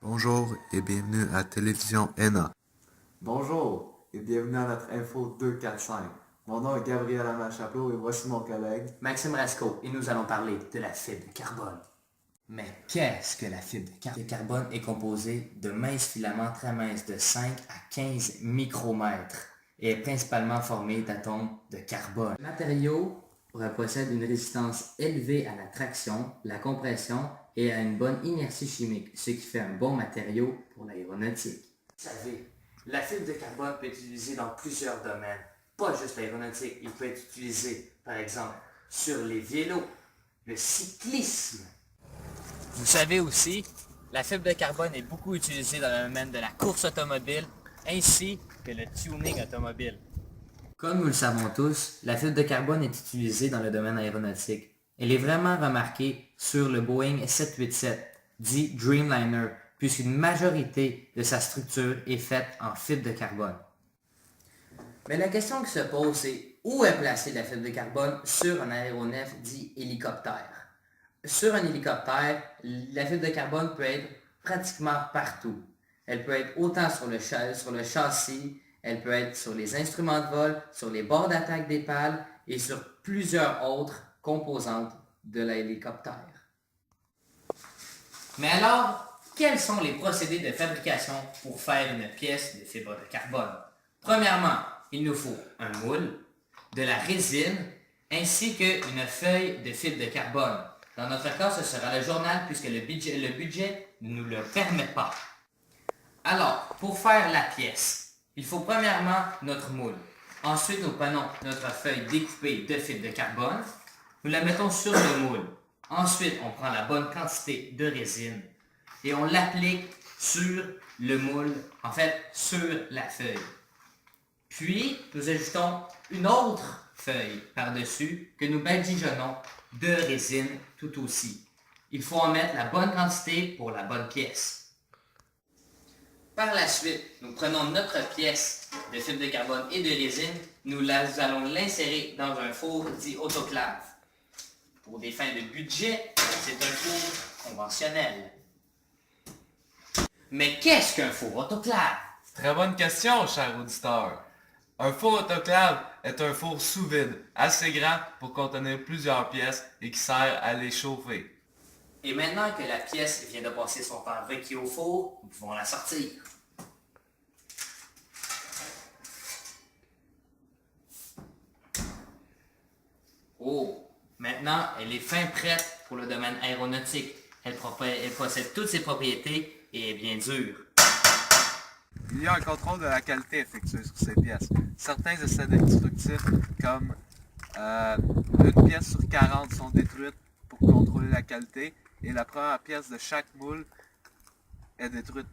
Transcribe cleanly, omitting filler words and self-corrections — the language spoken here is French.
Bonjour et bienvenue à Télévision ENA. Bonjour et bienvenue à notre info 245. Mon nom est Gabriel Amal-Chapleau et voici mon collègue Maxime Rasco et nous allons parler de la fibre de carbone. Mais qu'est-ce que la fibre de carbone? Le carbone est composé de minces filaments très minces de 5 à 15 micromètres et est principalement formé d'atomes de carbone. Le matériau possède une résistance élevée à la traction, la compression et à une bonne inertie chimique, ce qui fait un bon matériau pour l'aéronautique. Vous savez, la fibre de carbone peut être utilisée dans plusieurs domaines, pas juste l'aéronautique. Il peut être utilisé, par exemple, sur les vélos, le cyclisme. Vous savez aussi, la fibre de carbone est beaucoup utilisée dans le domaine de la course automobile ainsi que le tuning automobile. Comme nous le savons tous, la fibre de carbone est utilisée dans le domaine aéronautique. Elle est vraiment remarquée sur le Boeing 787, dit Dreamliner, puisqu'une majorité de sa structure est faite en fibre de carbone. Mais la question qui se pose, c'est où est placée la fibre de carbone sur un aéronef dit hélicoptère? Sur un hélicoptère, la fibre de carbone peut être pratiquement partout. Elle peut être autant sur le châssis, elle peut être sur les instruments de vol, sur les bords d'attaque des pales et sur plusieurs autres composantes de l'hélicoptère. Mais alors, quels sont les procédés de fabrication pour faire une pièce de fibre de carbone? Premièrement, il nous faut un moule, de la résine, ainsi qu'une feuille de fibre de carbone. Dans notre cas, ce sera le journal puisque le budget ne nous le permet pas. Alors, pour faire la pièce, il faut premièrement notre moule. Ensuite, nous prenons notre feuille découpée de fibre de carbone, nous la mettons sur le moule. Ensuite, on prend la bonne quantité de résine et on l'applique sur le moule, en fait, sur la feuille. Puis, nous ajoutons une autre feuille par-dessus que nous badigeonnons de résine tout aussi. Il faut en mettre la bonne quantité pour la bonne pièce. Par la suite, nous prenons notre pièce de fibre de carbone et de résine, nous allons l'insérer dans un four dit autoclave. Pour des fins de budget, c'est un four conventionnel. Mais qu'est-ce qu'un four autoclave? Très bonne question, cher auditeur. Un four autoclave est un four sous vide, assez grand pour contenir plusieurs pièces et qui sert à les chauffer. Et maintenant que la pièce vient de passer son temps requis au four, nous pouvons la sortir. Oh, maintenant, elle est fin prête pour le domaine aéronautique. Elle possède toutes ses propriétés et est bien dure. Il y a un contrôle de la qualité effectué sur ces pièces. Certains essais destructifs, comme une pièce sur 40, sont détruites pour contrôler la qualité et la première pièce de chaque moule est détruite.